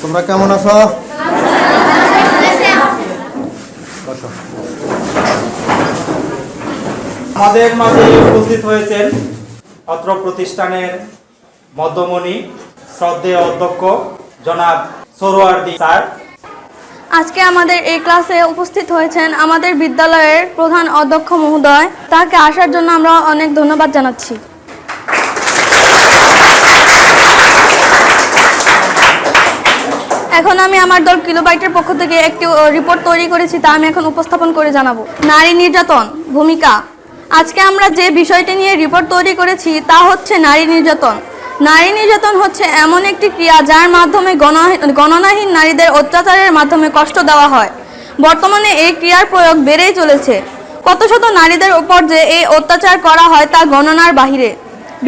তোমরা কেমন আছো? আমাদের মাঝে উপস্থিত হয়েছেন অত্র প্রতিষ্ঠানের মধ্যমণি শ্রদ্ধেয় অধ্যক্ষ জনাব সরোয়ার্দী স্যার। আজকে আমাদের এই ক্লাসে উপস্থিত হয়েছেন আমাদের বিদ্যালয়ের প্রধান অধ্যক্ষ মহোদয়। তাকে আসার জন্য আমরা অনেক ধন্যবাদ জানাচ্ছি। এখন আমি আমার দল কিলোবাইটের পক্ষ থেকে একটি রিপোর্ট তৈরি করেছি, তা আমি এখন উপস্থাপন করে জানাবো। নারী নির্যাতন ভূমিকা। আজকে আমরা যে বিষয়টি নিয়ে রিপোর্ট তৈরি করেছি তা হচ্ছে নারী নির্যাতন। নারী নির্যাতন হচ্ছে এমন একটি ক্রিয়া যার মাধ্যমে গণনাহীন নারীদের অত্যাচারের মাধ্যমে কষ্ট দেওয়া হয়। বর্তমানে এই ক্রিয়ার প্রয়োগ বেড়েই চলেছে। কত শত নারীদের উপর যে এই অত্যাচার করা হয় তা গণনার বাহিরে।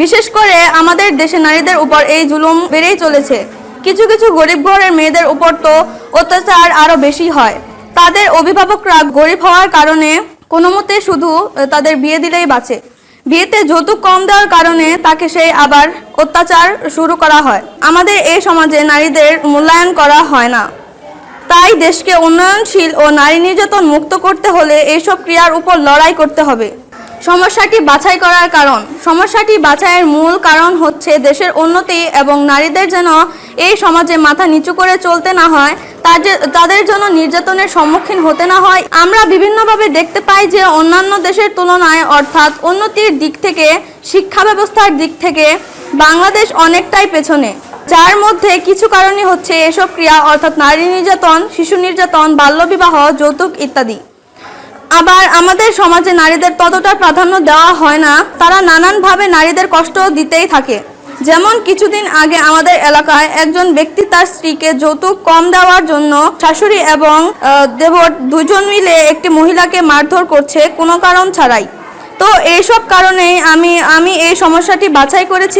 বিশেষ করে আমাদের দেশে নারীদের উপর এই জুলুম বেড়েই চলেছে। কিছু কিছু গরিব ঘরের মেয়েদের উপর তো অত্যাচার আরও বেশি হয়। তাদের অভিভাবকরা গরিব হওয়ার কারণে কোনো মতে শুধু তাদের বিয়ে দিলেই বাঁচে। বিয়েতে যৌতুক কম দেওয়ার কারণে তাকে সেই আবার অত্যাচার শুরু করা হয়। আমাদের এই সমাজে নারীদের মূল্যায়ন করা হয় না। তাই দেশকে উন্নয়নশীল ও নারী নির্যাতন মুক্ত করতে হলে এইসব ক্রিয়ার উপর লড়াই করতে হবে। সমস্যাটি বাছাই করার কারণ। সমস্যাটি বাছাইয়ের মূল কারণ হচ্ছে দেশের উন্নতি এবং নারীদের যেন এই সমাজে মাথা নিচু করে চলতে না হয়, তাদের জন্য নির্যাতনের সম্মুখীন হতে না হয়। আমরা বিভিন্নভাবে দেখতে পাই যে অন্যান্য দেশের তুলনায় অর্থাৎ উন্নতির দিক থেকে, শিক্ষা ব্যবস্থার দিক থেকে বাংলাদেশ অনেকটাই পেছনে। যার মধ্যে কিছু কারণই হচ্ছে এসব ক্রিয়া অর্থাৎ নারী নির্যাতন, শিশু নির্যাতন, বাল্যবিবাহ, যৌতুক ইত্যাদি। আবার আমাদের সমাজে নারীদের ততটা প্রাধান্য দেওয়া হয় না। তারা নানানভাবে নারীদের কষ্ট দিতেই থাকে। যেমন কিছুদিন আগে আমাদের এলাকায় একজন ব্যক্তি তার স্ত্রীকে যৌতুক কম দেওয়ার জন্য শাশুড়ি এবং দেবর দুজন মিলে একটি মহিলাকে মারধর করছে কোনো কারণ ছাড়াই। তো এইসব কারণেই আমি এই সমস্যাটি বাছাই করেছি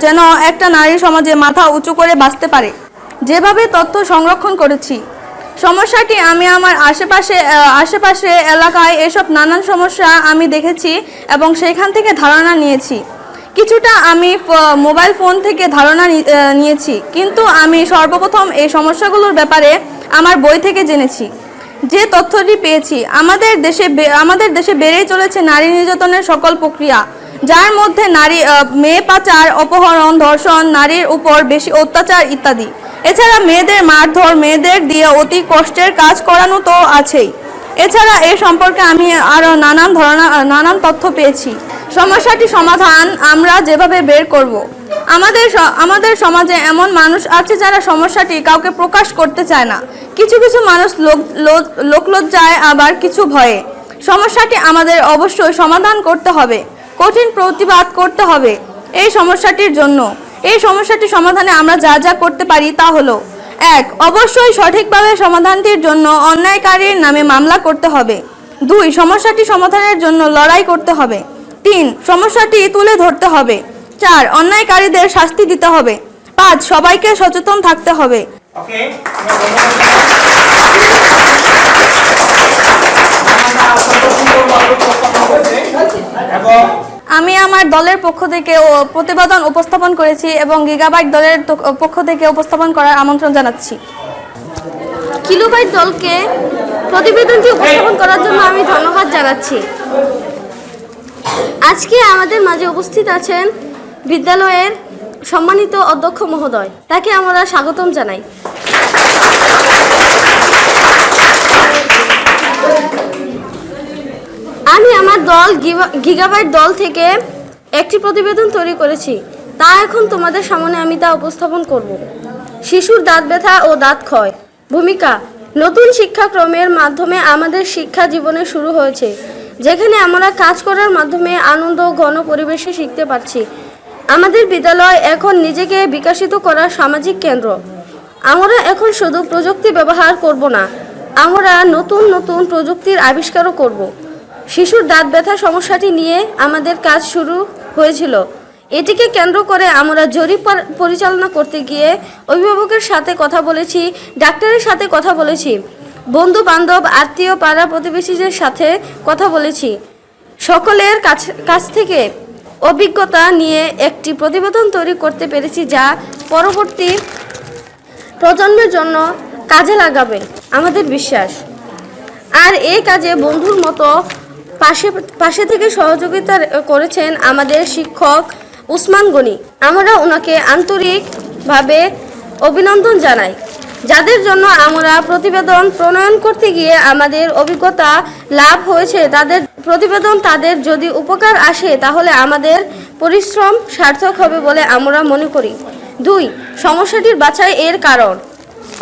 যেন একটা নারী সমাজে মাথা উঁচু করে বাঁচতে পারে। যেভাবে তথ্য সংরক্ষণ করেছি, সমস্যাটি আমি আমার আশেপাশে এলাকায় এসব নানান সমস্যা আমি দেখেছি এবং সেখান থেকে ধারণা নিয়েছি। কিছুটা আমি মোবাইল ফোন থেকে ধারণা নিয়েছি, কিন্তু আমি সর্বপ্রথম এই সমস্যাগুলোর ব্যাপারে আমার বই থেকে জেনেছি। যে তথ্যটি পেয়েছি, আমাদের দেশে বেড়েই চলেছে নারী নির্যাতনের সকল প্রক্রিয়া, যার মধ্যে মেয়ে পাচার, অপহরণ, ধর্ষণ, নারীর উপর বেশি অত্যাচার ইত্যাদি। এছাড়া মেয়েদের মারধর, মেয়েদের দিয়ে অতি কষ্টের কাজ করানো তো আছেই। এছাড়া এ সম্পর্কে আমি আরও নানান তথ্য পেয়েছি। সমস্যাটি সমাধান আমরা যেভাবে বের করব। আমাদের সমাজে এমন মানুষ আছে যারা সমস্যাটি কাউকে প্রকাশ করতে চায় না। কিছু কিছু মানুষ লোকলজ্জায়, আবার কিছু ভয়ে। সমস্যাটি আমাদের অবশ্যই সমাধান করতে হবে, কঠিন প্রতিবাদ করতে হবে এই সমস্যাটির জন্য। এই সমস্যাটি সমাধানে আমরা যা যা করতে পারি তা হলো: 1. অবশ্যই সঠিকভাবে সমাধানটির জন্য অন্যায়কারীর নামে মামলা করতে হবে। 2. সমস্যাটি সমাধানের জন্য লড়াই করতে হবে। 3. সমস্যাটি তুলে ধরতে হবে। 4. অন্যায়কারীদের শাস্তি দিতে হবে। 5. সবাইকে সচেতন থাকতে হবে। আমি আমার দলের পক্ষ থেকে প্রতিবেদন উপস্থাপন করেছি এবং গিগাবাইট দলের পক্ষ থেকে উপস্থাপন করার আমন্ত্রণ জানাচ্ছি। কিলোবাইট দলকে প্রতিবেদনটি উপস্থাপন করার জন্য আমি ধন্যবাদ জানাচ্ছি। আজকে আমাদের মাঝে উপস্থিত আছেন বিদ্যালয়ের সম্মানিত অধ্যক্ষ মহোদয়, তাকে আমরা স্বাগতম জানাই। আমি আমার দল গিগাবাইট দল থেকে একটি প্রতিবেদন তৈরি করেছি, তা এখন তোমাদের সামনে আমি তা উপস্থাপন করব। শিশুর দাঁত ব্যথা ও দাঁত ক্ষয় ভূমিকা। নতুন শিক্ষাক্রমের মাধ্যমে আমাদের শিক্ষা জীবনে শুরু হয়েছে, যেখানে আমরা কাজ করার মাধ্যমে আনন্দ ঘন পরিবেশে শিখতে পারছি। আমাদের বিদ্যালয় এখন নিজেকে বিকশিত করার সামাজিক কেন্দ্র। আমরা এখন শুধু প্রযুক্তি ব্যবহার করব না, আমরা নতুন নতুন প্রযুক্তির আবিষ্কারও করব। শিশুর দাঁত ব্যথা সমস্যাটি নিয়ে আমাদের কাজ শুরু হয়েছিল। এটিকে কেন্দ্র করে আমরা জরিপ পরিচালনা করতে গিয়ে অভিভাবকের সাথে কথা বলেছি, ডাক্তারের সাথে কথা বলেছি, বন্ধু বান্ধব, আত্মীয়, পাড়া প্রতিবেশীদের সাথে কথা বলেছি। সকলের কাছ থেকে অভিজ্ঞতা নিয়ে একটি প্রতিবেদন তৈরি করতে পেরেছি, যা পরবর্তী প্রজন্মের জন্য কাজে লাগাবে আমাদের বিশ্বাস। আর এই কাজে বন্ধুর মতো পাশে থেকে সহযোগিতা করেছেন আমাদের শিক্ষক উসমান গনি। আমরা ওনাকে আন্তরিকভাবে অভিনন্দন জানাই, যাদের জন্য আমরা প্রতিবেদন প্রণয়ন করতে গিয়ে আমাদের অভিজ্ঞতা লাভ হয়েছে। তাদের প্রতিবেদন তাদের যদি উপকার আসে তাহলে আমাদের পরিশ্রম সার্থক হবে বলে আমরা মনে করি। 2. সমস্যাটির বাছাই এর কারণ।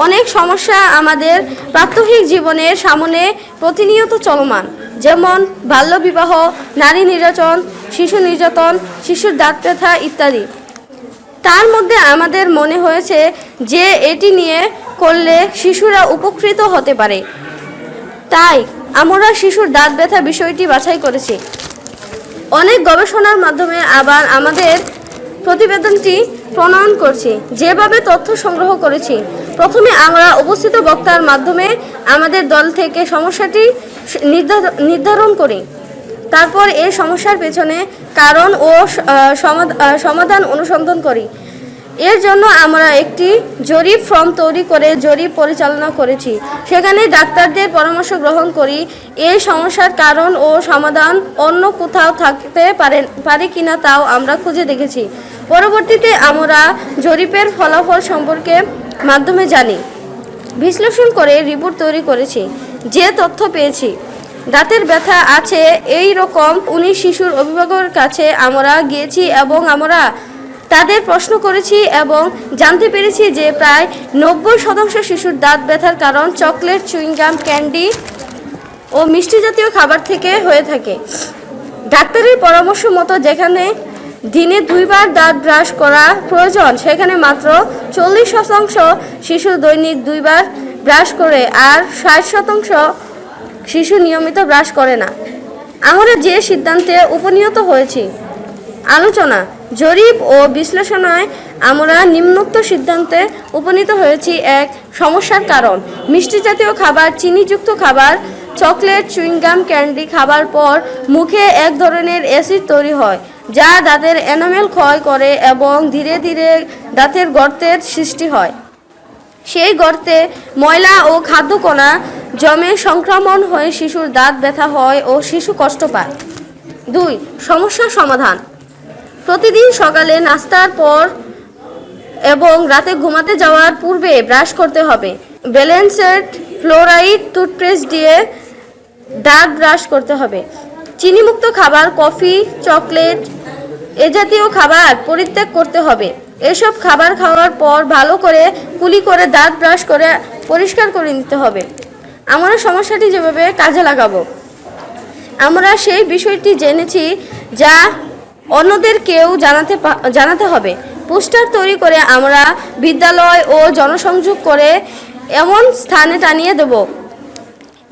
অনেক সমস্যা আমাদের প্রাত্যহিক জীবনের সামনে প্রতিনিয়ত চলমান, যেমন বাল্যবিবাহ, নারী নির্যাতন, শিশু নির্যাতন, শিশুর দাঁত ব্যথা ইত্যাদি। তার মধ্যে আমাদের মনে হয়েছে যে এটি নিয়ে করলে শিশুরা উপকৃত হতে পারে, তাই আমরা শিশুর দাঁত ব্যথা বিষয়টি বাছাই করেছি। অনেক গবেষণার মাধ্যমে আবার আমাদের প্রতিবেদনটি প্রণয়ন করছি। যেভাবে তথ্য সংগ্রহ করেছি, প্রথমে আমরা উপস্থিত বক্তার মাধ্যমে আমাদের দল থেকে সমস্যাটি নির্ধারণ করি। তারপর এই সমস্যার পেছনে কারণ ও সমাধান অনুসন্ধান করি। এর জন্য আমরা একটি জরিপ ফর্ম তৈরি করে জরিপ পরিচালনা করেছি। সেখানে ডাক্তারদের পরামর্শ গ্রহণ করি এই সমস্যার কারণ ও সমাধান অন্য কোথাও থাকতে পারে কিনা তাও আমরা খুঁজে দেখেছি। পরবর্তীতে আমরা জরিপের ফলাফল সম্পর্কে মাধ্যমে জানি, বিশ্লেষণ করে রিপোর্ট তৈরি করেছি। যে তথ্য পেয়েছি, দাঁতের ব্যথা আছে এই রকম 19 শিশুর অভিভাবকের কাছে আমরা গিয়েছি এবং আমরা তাদের প্রশ্ন করেছি এবং জানতে পেরেছি যে প্রায় 90% শিশুর দাঁত ব্যথার কারণ চকলেট, চুইংগাম, ক্যান্ডি ও মিষ্টি জাতীয় খাবার থেকে হয়ে থাকে। ডাক্তারের পরামর্শ মতো যেখানে দিনে 2 বার দাঁত ব্রাশ করা প্রয়োজন, সেখানে মাত্র 40% শিশু দৈনিক 2 বার ব্রাশ করে, আর 60% শিশু নিয়মিত ব্রাশ করে না। আমরা যে সিদ্ধান্তে উপনীত হয়েছি, আলোচনা, জরিপ ও বিশ্লেষণায় আমরা নিম্নোক্ত সিদ্ধান্তে উপনীত হয়েছি। 1. সমস্যার কারণ। মিষ্টি জাতীয় খাবার, চিনিযুক্ত খাবার, চকলেট, চুইংগাম, ক্যান্ডি খাবার পর মুখে এক ধরনের অ্যাসিড তৈরি হয় যা দাঁতের এনামেল ক্ষয় করে এবং ধীরে ধীরে দাঁতের গর্তের সৃষ্টি হয়। সেই গর্তে ময়লা ও খাদ্যকণা জমে সংক্রমণ হয়ে শিশুর দাঁত ব্যথা হয় ও শিশু কষ্ট পায়। 2. সমস্যার সমাধান। প্রতিদিন সকালে নাস্তার পর এবং রাতে ঘুমাতে যাওয়ার পূর্বে ব্রাশ করতে হবে। ব্যালেন্সড ফ্লোরাইড টুথপেস্ট দিয়ে দাঁত ব্রাশ করতে হবে। চিনিমুক্ত খাবার, কফি, চকলেট এ জাতীয় খাবার পরিত্যাগ করতে হবে। এসব খাবার খাওয়ার পর ভালো করে কুলি করে দাঁত ব্রাশ করে পরিষ্কার করে নিতে হবে। আমরা সমস্যাটি যেভাবে কাজে লাগাবো, আমরা সেই বিষয়টি জেনেছি যা অন্যদেরকেও জানাতে হবে। পোস্টার তৈরি করে আমরা বিদ্যালয় ও জনসংযোগ করে এমন স্থানে টানিয়ে দেব,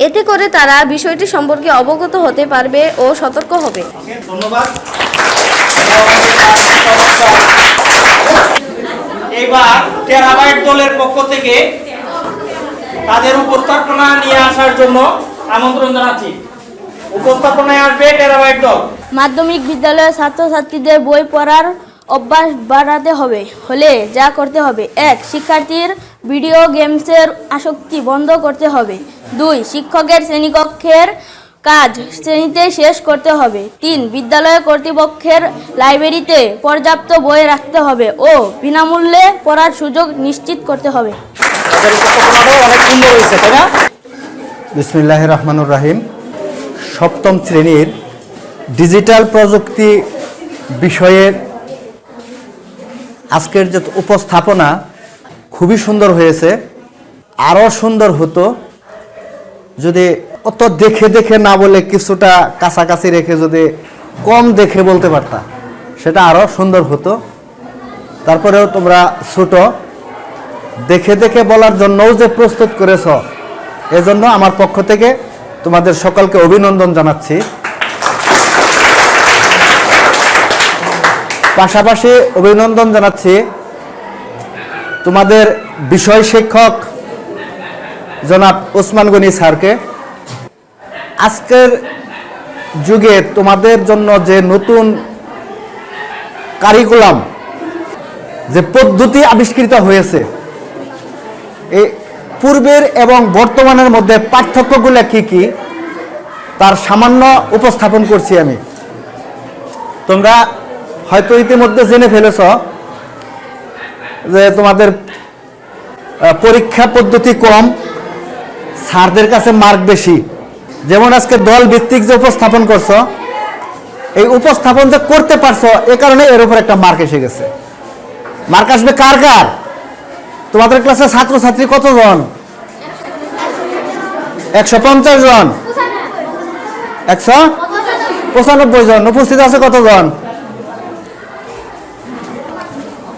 এতে করে তারা বিষয়টি সম্পর্কে অবগত হতে পারবে ও সতর্ক হবে। ধন্যবাদ। এবার টেরাবাইট দলের পক্ষ থেকে তাদের উপস্থাপনা নিয়ে আসার জন্য আমন্ত্রণ জানাচ্ছি। উপস্থাপনায় আসবে টেরাবাইট দল। মাধ্যমিক বিদ্যালয়ের ছাত্রছাত্রীদের বই পড়ার অভ্যাস বাড়াতে হলে যা করতে হবে: 1. শিক্ষার্থীর ভিডিও গেমসের আসক্তি বন্ধ করতে হবে। 2. শিক্ষকের শ্রেণীকক্ষের কাজ শ্রেণীতে শেষ করতে হবে। 3. বিদ্যালয় কর্তৃপক্ষের লাইব্রেরিতে পর্যাপ্ত বই রাখতে হবে ও বিনামূল্যে পড়ার সুযোগ নিশ্চিত করতে হবে। অনেক সুন্দর হয়েছে, তাই না? বিসমিল্লাহির রহমানুর রহিম। সপ্তম শ্রেণীর ডিজিটাল প্রযুক্তি বিষয়ের আজকের যে উপস্থাপনা খুবই সুন্দর হয়েছে। আরও সুন্দর হতো যদি অত দেখে দেখে না বলে কিছুটা কাছাকাছি রেখে যদি কম দেখে বলতে পারতা, সেটা আরও সুন্দর হতো। তারপরেও তোমরা ছোট, দেখে দেখে বলার জন্যও যে প্রস্তুত করেছ, এজন্য আমার পক্ষ থেকে তোমাদের সকলকে অভিনন্দন জানাচ্ছি। পাশাপাশি অভিনন্দন জানাচ্ছি তোমাদের বিষয় শিক্ষক জনাব উসমান গনি স্যারকে। আজকের যুগে তোমাদের জন্য যে নতুন কারিকুলাম, যে পদ্ধতি আবিষ্কৃত হয়েছে, এই পূর্বের এবং বর্তমানের মধ্যে পার্থক্যগুলো কি কি তার সামান্য উপস্থাপন করছি আমি। তোমরা হয়তো ইতিমধ্যে জেনে ফেলেছ যে তোমাদের পরীক্ষা পদ্ধতি কম, স্যারদের কাছে মার্ক বেশি। যেমন আজকে দল ভিত্তিক যে উপস্থাপন করছো, এই উপস্থাপন যে করতে পারছো এ কারণে এর উপর একটা মার্ক এসে গেছে। মার্ক আসবে কার কার? তোমাদের ক্লাসে ছাত্রছাত্রী কতজন? 150 জন, 195 জন। উপস্থিত আছে কতজন?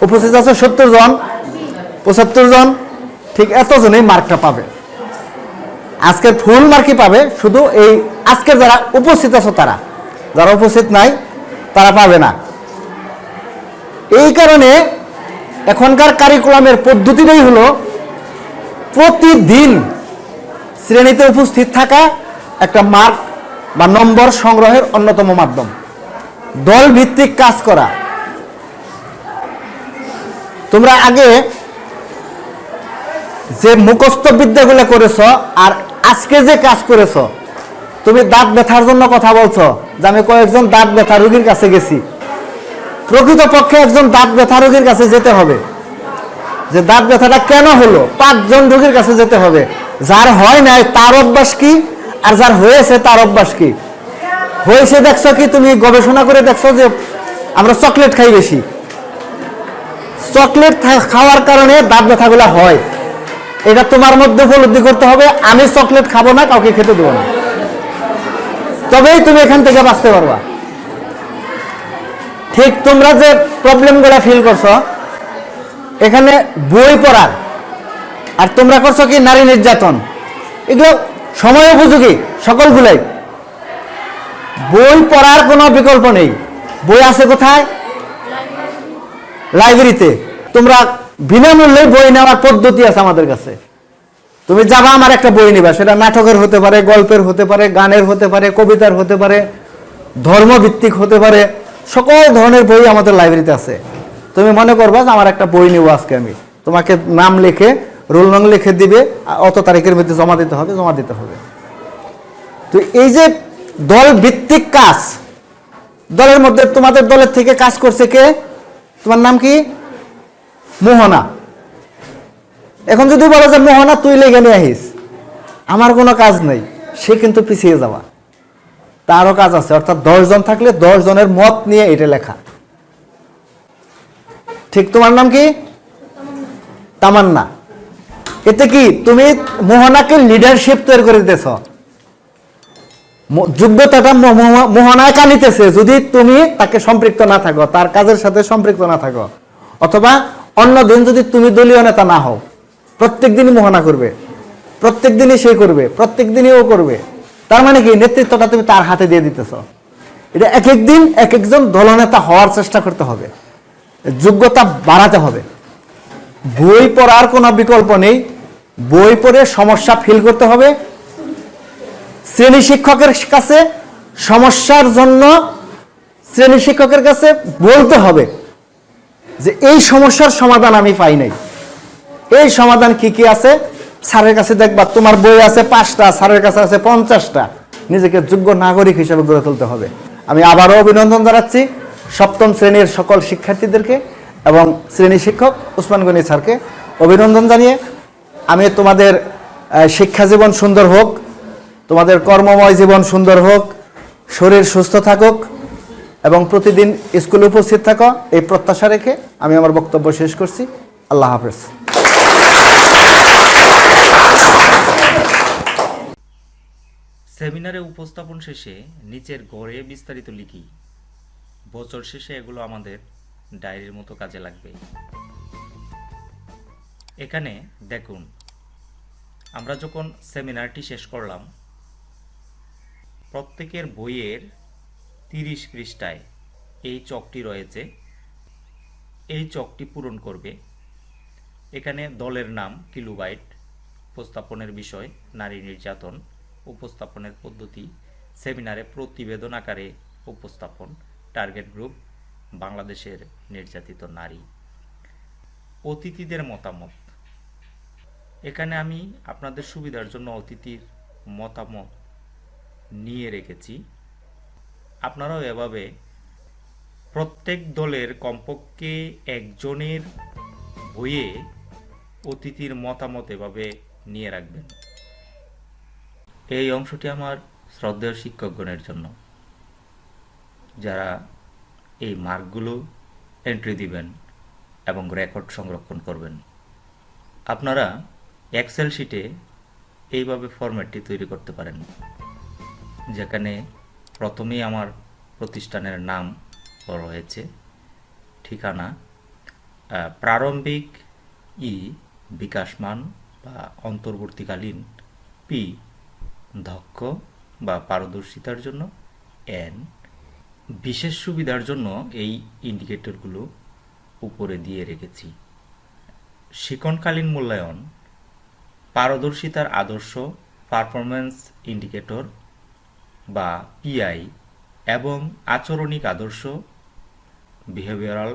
উপস্থিত আছে 70 জন, 75 জন। ঠিক এতজনই মার্কটা পাবে। আজকের ফুল মার্কই পাবে শুধু এই আজকের যারা উপস্থিত আছো তারা, যারা উপস্থিত নাই তারা পাবে না। এই কারণে এখনকার কারিকুলামের পদ্ধতিটাই হলো প্রতিদিন শ্রেণীতে উপস্থিত থাকা একটা মার্ক বা নম্বর সংগ্রহের অন্যতম মাধ্যম, দল ভিত্তিক কাজ করা। তোমরা আগে যে মুখস্থ বিদ্যাগুলো করেছ আর আজকে যে কাজ করেছ, তুমি দাঁত ব্যথার জন্য কথা বলছো যে আমি কয়েকজন দাঁত ব্যথা রোগীর কাছে গেছি। প্রকৃতপক্ষে একজন দাঁত ব্যথা রোগীর কাছে যেতে হবে, যে দাঁত ব্যথাটা কেন হলো 5 জন রোগীর কাছে যেতে হবে। যার হয় নাই তার অভ্যাস কি, আর যার হয়েছে তার অভ্যাস কি। হয়েছে দেখছো কি, তুমি গবেষণা করে দেখছো যে আমরা চকলেট খাই বেশি, চকলেট খাওয়ার কারণে দাঁত ব্যথাগুলো হয়। এটা তোমার মধ্যে উপলব্ধি করতে হবে, আমি চকলেট খাবো না, কাউকে খেতে দেবো না, তবেই তুমি এখান থেকে বাঁচতে পারবা। ঠিক তোমরা যে প্রবলেমগুলো ফিল করছো এখানে বই পড়ার, আর তোমরা করছো কি নারী নির্যাতন, এগুলো সময় উপযোগী সকলগুলাই। বই পড়ার কোনো বিকল্প নেই। বই আছে কোথায়? লাইব্রেরিতে। তোমরা বিনামূল্যে বই নেওয়ার পদ্ধতি আছে আমাদের কাছে। তুমি যাবা, আমার একটা বই নিবা, সেটা নাটকের হতে পারে, গল্পের হতে পারে, গানের হতে পারে, কবিতার হতে পারে, ধর্মভিত্তিক হতে পারে, সকল ধরনের বই আমাদের লাইব্রেরিতে আছে। তুমি মনে করবা যে আমার একটা বই নিব আজকে, আমি তোমাকে নাম লিখে রোল নং লিখে দিবে, অত তারিখের মধ্যে জমা দিতে হবে, জমা দিতে হবে। তো এই যে দল ভিত্তিক কাজ, দলের মধ্যে তোমাদের দলের থেকে কাজ করছে কে? তোমার নাম কি? মোহনা। এখন যদি বলো যে মোহনা তুই লেগে নিয়ে আহিস, আমার কোনো কাজ নেই, সে কিন্তু পিছিয়ে যাওয়া, তারও কাজ আছে। অর্থাৎ 10 জন থাকলে 10 জনের মত নিয়ে এটা লেখা। ঠিক তোমার নাম কি? তামান্না। এতে কি তুমি মোহনাকে লিডারশিপ তৈরি করে দিতেছ। যোগ্যতাটা মোহনায় কানিতেছে যদি তুমি তাকে সম্পৃক্ত না থাকো, তার কাজের সাথে সম্পৃক্ত না থাকো, অথবা অন্য দিন যদি তুমি দলীয় নেতা না হও। প্রত্যেক দিনই মোহনা করবে, প্রত্যেক দিনই সে করবে, প্রত্যেক দিনই ও করবে। তার মানে কি নেতৃত্বটা তুমি তার হাতে দিয়ে দিতেছ। এটা এক এক দিন এক একজন দলনেতা হওয়ার চেষ্টা করতে হবে, যোগ্যতা বাড়াতে হবে। বই পড়ার কোনো বিকল্প নেই, বই পড়ে সমস্যা ফিল করতে হবে। শ্রেণী শিক্ষকের কাছে সমস্যার জন্য শ্রেণী শিক্ষকের কাছে বলতে হবে যে এই সমস্যার সমাধান আমি পাই নাই, এই সমাধান কি কি আছে। স্যারের কাছে দেখবা তোমার বই আছে 5টা, স্যারের কাছে আছে 50টা। নিজেকে যোগ্য নাগরিক হিসেবে গড়ে তুলতে হবে। আমি আবারও অভিনন্দন জানাচ্ছি 7ম শ্রেণীর সকল শিক্ষার্থীদেরকে এবং শ্রেণী শিক্ষক উসমান গনি স্যারকে অভিনন্দন জানিয়ে আমি তোমাদের শিক্ষা জীবন সুন্দর হোক, তোমাদের কর্মময় জীবন সুন্দর হোক, শরীর সুস্থ থাকুক এবং প্রতিদিন স্কুলে উপস্থিত থাকো, এই প্রত্যাশা রেখে আমি আমার বক্তব্য শেষ করছি। আল্লাহ হাফেজ। সেমিনারে উপস্থাপন শেষে নিচের ঘরে বিস্তারিত লিখি। বছর শেষে এগুলো আমাদের ডায়েরির মতো কাজে লাগবে। এখানে দেখুন, আমরা যখন সেমিনারটি শেষ করলাম, প্রত্যেকের বইয়ের 30 পৃষ্ঠায় এই চকটি রয়েছে। এই চকটি পূরণ করবে। এখানে দলের নাম, কিলোবাইট, উপস্থাপনের বিষয় নারী নির্যাতন, উপস্থাপনের পদ্ধতি, সেমিনারে প্রতিবেদন আকারে উপস্থাপন, টার্গেট গ্রুপ বাংলাদেশের নির্যাতিত নারী, অতিথিদের মতামত, এখানে আমি আপনাদের সুবিধার জন্য অতিথির মতামত নিয়ে রেখেছি। আপনারাও এভাবে প্রত্যেক দলের কমপক্ষে একজনের বইয়ে অতিথির মতামত এভাবে নিয়ে রাখবেন। এই অংশটি আমার শ্রদ্ধেয় শিক্ষকগণের জন্য, যারা এই মার্কগুলো এন্ট্রি দিবেন এবং রেকর্ড সংরক্ষণ করবেন। আপনারা এক্সেল শিটে এইভাবে ফরম্যাটটি তৈরি করতে পারেন, যেখানে প্রথমেই আমার প্রতিষ্ঠানের নাম রয়েছে, ঠিকানা, প্রারম্ভিক বিকাশমান বা অন্তর্বর্তীকালীন পি, দক্ষ বা পারদর্শিতার জন্য এন। বিশেষ সুবিধার জন্য এই ইন্ডিকেটরগুলো উপরে দিয়ে রেখেছি। শিক্ষণকালীন মূল্যায়ন, পারদর্শিতার আদর্শ পারফরম্যান্স ইন্ডিকেটর বা পিআই এবং আচরণিক আদর্শ বিহেভিয়ারাল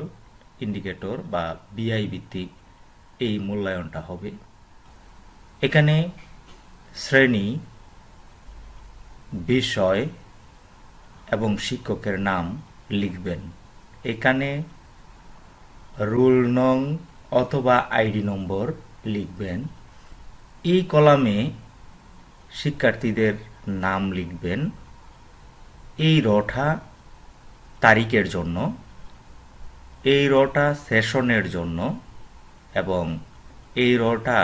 ইন্ডিকেটর বা বিআই ভিত্তিক এই মূল্যায়নটা হবে। এখানে শ্রেণী, বিষয় এবং শিক্ষকের নাম লিখবেন। এখানে রোল নং অথবা আইডি নম্বর লিখবেন। এই কলামে শিক্ষার্থীদের নাম লিখবেন। এই রটা তারিখের জন্য, এই রটা সেশনের জন্য এবং এই রটা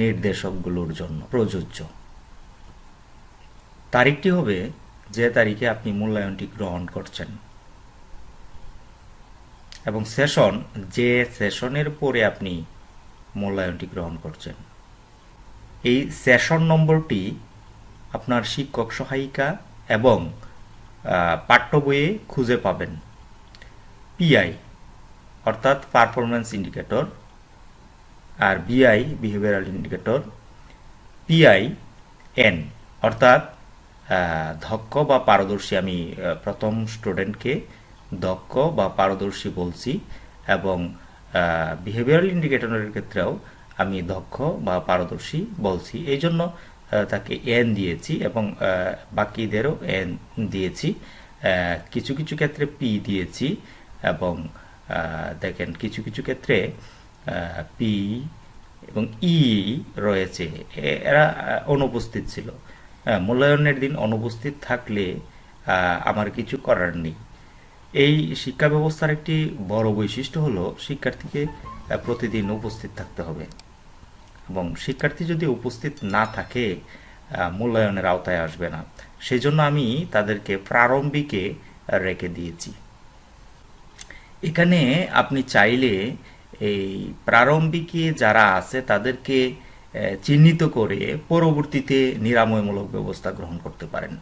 নির্দেশকগুলোর জন্য প্রযোজ্য। তারিখটি হবে যে তারিখে আপনি মূল্যায়নটি গ্রহণ করছেন, এবং সেশন যে সেশনের পরে আপনি মূল্যায়নটি গ্রহণ করছেন। এই সেশন নম্বরটি আপনার শিক্ষক সহায়িকা এবং পাঠ্য বইয়ে খুঁজে পাবেন। পিআই অর্থাৎ পারফরম্যান্স ইন্ডিকেটর, আর বিআই বিহেভিয়ারাল ইন্ডিকেটর। পিআই এন অর্থাৎ দক্ষ বা পারদর্শী, আমি প্রথম স্টুডেন্টকে দক্ষ বা পারদর্শী বলছি, এবং বিহেভিয়ারাল ইন্ডিকেটরের ক্ষেত্রেও আমি দক্ষ বা পারদর্শী বলছি, এই জন্য তাকে এন দিয়েছি এবং বাকিদেরও এন দিয়েছি। কিছু কিছু ক্ষেত্রে পি দিয়েছি এবং দেখেন কিছু কিছু ক্ষেত্রে পি এবং ই রয়েছে, এরা অনুপস্থিত ছিল। মূল্যায়নের দিন অনুপস্থিত থাকলে আমার কিছু করার নেই। এই শিক্ষা ব্যবস্থার একটি বড় বৈশিষ্ট্য হলো শিক্ষার্থীকে প্রতিদিন উপস্থিত থাকতে হবে, এবং শিক্ষার্থী যদি উপস্থিত না থাকে মূল্যায়নের আওতায় আসবে না। সেই জন্য আমি তাদেরকে প্রারম্ভিকে রেখে দিয়েছি। এখানে আপনি চাইলে এই প্রারম্ভিকে যারা আছে তাদেরকে চিহ্নিত করে পরবর্তীতে নিরাময়মূলক ব্যবস্থা গ্রহণ করতে পারেন।